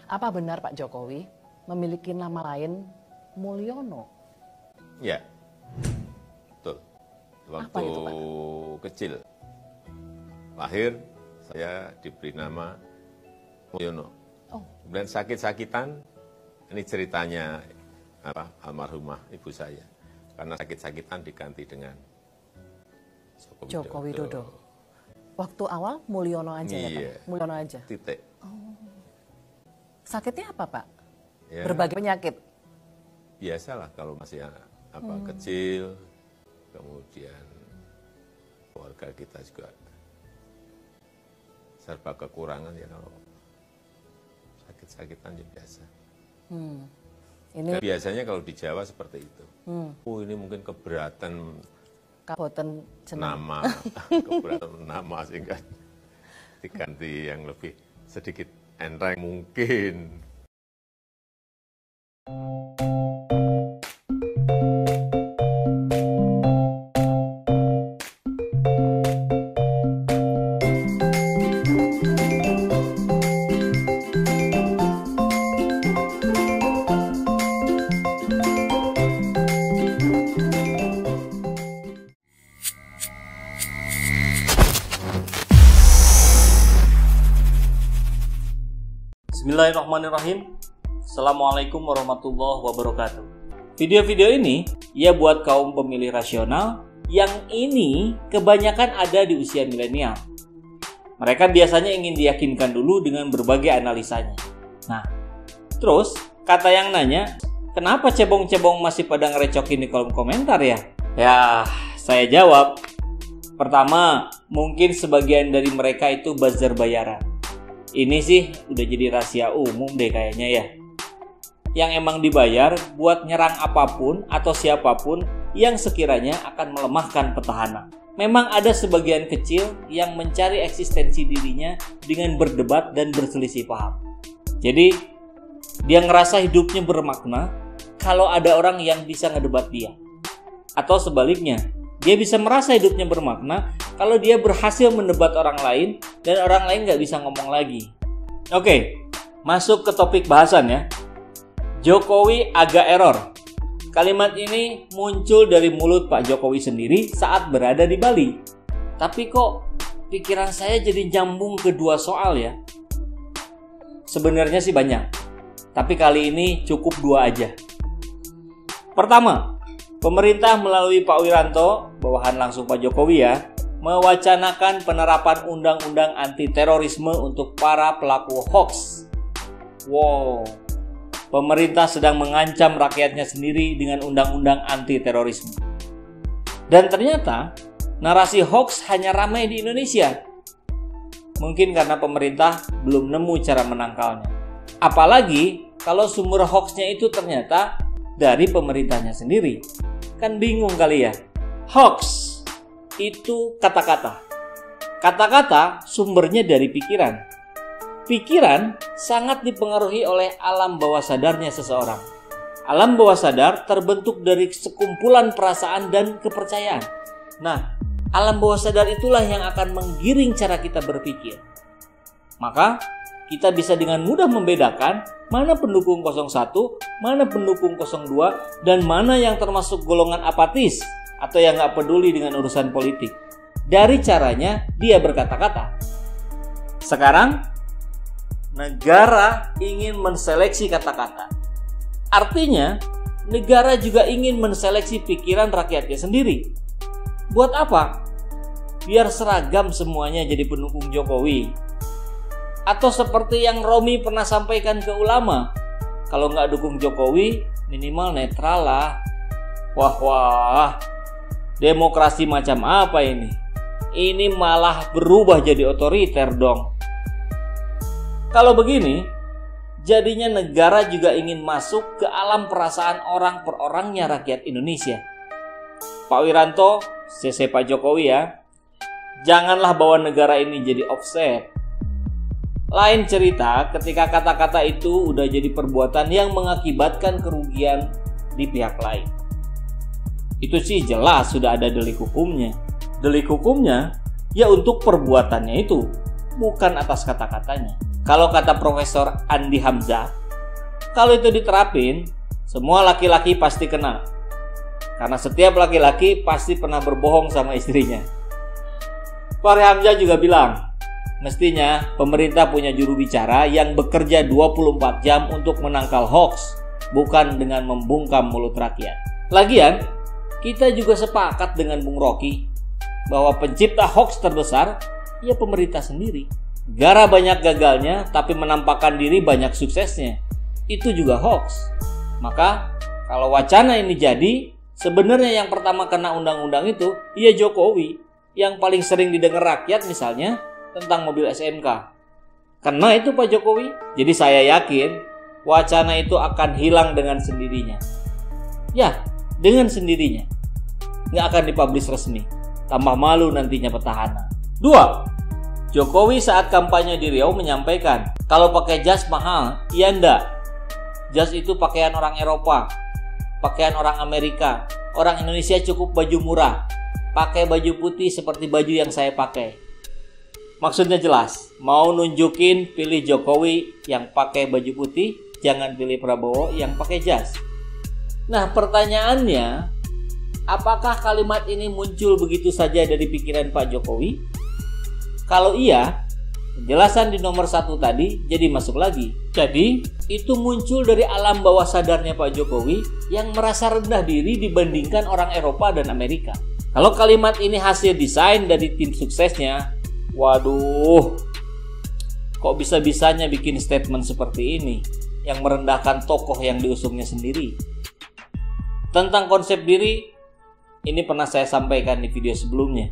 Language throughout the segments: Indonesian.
Apa benar Pak Jokowi memiliki nama lain Mulyono? Ya, betul. Waktu itu, Pak? kecil, lahir saya diberi nama Mulyono. Oh, Kemudian sakit-sakitan, ini ceritanya almarhumah ibu saya. Karena sakit-sakitan diganti dengan Joko Widodo. Waktu awal Mulyono aja ya Iya. Pak? Mulyono aja. Titik. Sakitnya apa Pak? Ya, Berbagai penyakit. biasalah kalau masih kecil, kemudian keluarga kita juga serba kekurangan ya kalau sakit-sakitan ya biasa. Ini Dan biasanya kalau di Jawa seperti itu. Oh ini mungkin keberatan Kabupaten Jeneng. nama, keberatan nama sehingga diganti yang lebih sedikit enteng mungkin. Bismillahirrahmanirrahim. Assalamualaikum warahmatullahi wabarakatuh. Video-video ini ya buat kaum pemilih rasional yang ini kebanyakan ada di usia milenial. Mereka biasanya ingin diyakinkan dulu dengan berbagai analisanya. Nah, terus kata yang nanya, kenapa cebong-cebong masih pada ngerecokin di kolom komentar ya? Ya, saya jawab. Pertama, mungkin sebagian dari mereka itu buzzer bayaran. Ini sih udah jadi rahasia umum deh kayaknya ya. Yang emang dibayar buat nyerang apapun atau siapapun yang sekiranya akan melemahkan petahana. Memang ada sebagian kecil yang mencari eksistensi dirinya dengan berdebat dan berselisih paham. Jadi, dia ngerasa hidupnya bermakna kalau ada orang yang bisa ngedebat dia. Atau sebaliknya, dia bisa merasa hidupnya bermakna kalau dia berhasil mendebat orang lain dan orang lain nggak bisa ngomong lagi. Oke, masuk ke topik bahasan ya. Jokowi agak error. Kalimat ini muncul dari mulut Pak Jokowi sendiri saat berada di Bali. Tapi kok pikiran saya jadi nyambung ke dua soal ya? Sebenarnya sih banyak, tapi kali ini cukup dua aja. Pertama, pemerintah melalui Pak Wiranto, bawahan langsung Pak Jokowi ya, mewacanakan penerapan undang-undang anti terorisme untuk para pelaku hoax. Wow, pemerintah sedang mengancam rakyatnya sendiri dengan undang-undang anti terorisme. Dan ternyata narasi hoax hanya ramai di Indonesia. Mungkin karena pemerintah belum nemu cara menangkalnya. Apalagi kalau sumber hoaxnya itu ternyata dari pemerintahnya sendiri. Kan bingung kali ya. Hoax itu kata-kata. Kata-kata sumbernya dari pikiran. Pikiran sangat dipengaruhi oleh alam bawah sadarnya seseorang. Alam bawah sadar terbentuk dari sekumpulan perasaan dan kepercayaan. Nah, alam bawah sadar itulah yang akan menggiring cara kita berpikir. Maka, kita bisa dengan mudah membedakan mana pendukung 01, mana pendukung 02, dan mana yang termasuk golongan apatis atau yang gak peduli dengan urusan politik. Dari caranya dia berkata-kata. Sekarang, negara ingin menseleksi kata-kata. Artinya, negara juga ingin menseleksi pikiran rakyatnya sendiri. Buat apa? Biar seragam semuanya jadi pendukung Jokowi. Atau seperti yang Romi pernah sampaikan ke ulama, kalau nggak dukung Jokowi, minimal netral lah. Wah, demokrasi macam apa ini? Ini malah berubah jadi otoriter dong. Kalau begini, jadinya negara juga ingin masuk ke alam perasaan orang per orangnya rakyat Indonesia. Pak Wiranto, CC Pak Jokowi ya, janganlah bawa negara ini jadi offset. Lain cerita ketika kata-kata itu udah jadi perbuatan yang mengakibatkan kerugian di pihak lain. Itu sih jelas sudah ada delik hukumnya. Delik hukumnya ya untuk perbuatannya itu, bukan atas kata-katanya. Kalau kata Profesor Andi Hamzah, kalau itu diterapin, semua laki-laki pasti kena. Karena setiap laki-laki pasti pernah berbohong sama istrinya. Fahri Hamzah juga bilang, mestinya pemerintah punya juru bicara yang bekerja 24 jam untuk menangkal hoax, bukan dengan membungkam mulut rakyat. Lagian, kita juga sepakat dengan Bung Rocky bahwa pencipta hoax terbesar ya pemerintah sendiri. Gara banyak gagalnya tapi menampakkan diri banyak suksesnya, itu juga hoax. Maka kalau wacana ini jadi, sebenarnya yang pertama kena undang-undang itu ya Jokowi, yang paling sering didengar rakyat misalnya tentang mobil SMK. Kena itu Pak Jokowi. Jadi saya yakin wacana itu akan hilang dengan sendirinya. Ya, dengan sendirinya. Nggak akan dipublish resmi. Tambah malu nantinya petahana. 2. Jokowi saat kampanye di Riau menyampaikan, kalau pakai jas mahal, ya enggak. Jas itu pakaian orang Eropa, pakaian orang Amerika. Orang Indonesia cukup baju murah. Pakai baju putih seperti baju yang saya pakai. Maksudnya jelas, mau nunjukin pilih Jokowi yang pakai baju putih, jangan pilih Prabowo yang pakai jas. Nah, pertanyaannya, apakah kalimat ini muncul begitu saja dari pikiran Pak Jokowi? Kalau iya, penjelasan di nomor 1 tadi jadi masuk lagi. Jadi, itu muncul dari alam bawah sadarnya Pak Jokowi yang merasa rendah diri dibandingkan orang Eropa dan Amerika. Kalau kalimat ini hasil desain dari tim suksesnya, waduh, kok bisa-bisanya bikin statement seperti ini yang merendahkan tokoh yang diusungnya sendiri. Tentang konsep diri, ini pernah saya sampaikan di video sebelumnya,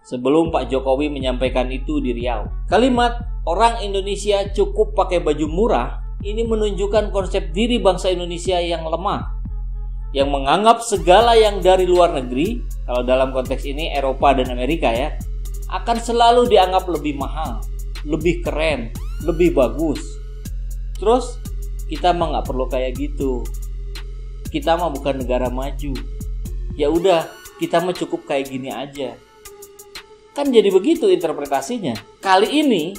sebelum Pak Jokowi menyampaikan itu di Riau. Kalimat orang Indonesia cukup pakai baju murah ini menunjukkan konsep diri bangsa Indonesia yang lemah, yang menganggap segala yang dari luar negeri, kalau dalam konteks ini Eropa dan Amerika ya, akan selalu dianggap lebih mahal, lebih keren, lebih bagus. Terus kita mah nggak perlu kayak gitu. Kita mah bukan negara maju. Ya udah, kita mah cukup kayak gini aja. Kan jadi begitu interpretasinya. Kali ini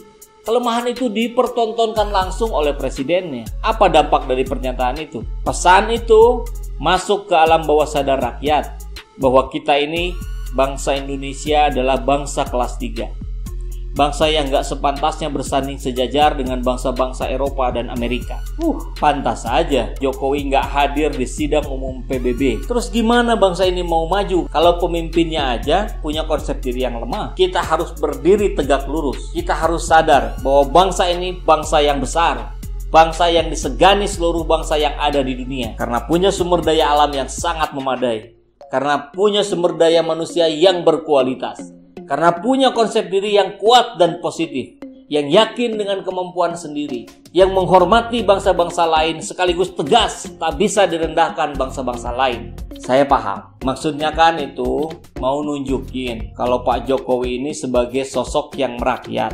kelemahan itu dipertontonkan langsung oleh presidennya. Apa dampak dari pernyataan itu? Pesan itu masuk ke alam bawah sadar rakyat bahwa kita ini bangsa Indonesia adalah bangsa kelas 3. Bangsa yang gak sepantasnya bersanding sejajar dengan bangsa-bangsa Eropa dan Amerika. Pantas saja Jokowi gak hadir di sidang umum PBB. Terus gimana bangsa ini mau maju kalau pemimpinnya aja punya konsep diri yang lemah? Kita harus berdiri tegak lurus. Kita harus sadar bahwa bangsa ini bangsa yang besar, bangsa yang disegani seluruh bangsa yang ada di dunia, karena punya sumber daya alam yang sangat memadai, karena punya sumber daya manusia yang berkualitas, karena punya konsep diri yang kuat dan positif, yang yakin dengan kemampuan sendiri, yang menghormati bangsa-bangsa lain sekaligus tegas tak bisa direndahkan bangsa-bangsa lain. Saya paham, maksudnya kan itu mau nunjukin kalau Pak Jokowi ini sebagai sosok yang merakyat,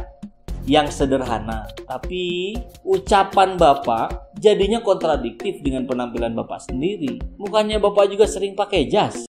yang sederhana. Tapi ucapan Bapak jadinya kontradiktif dengan penampilan Bapak sendiri. Bukannya Bapak juga sering pakai jas?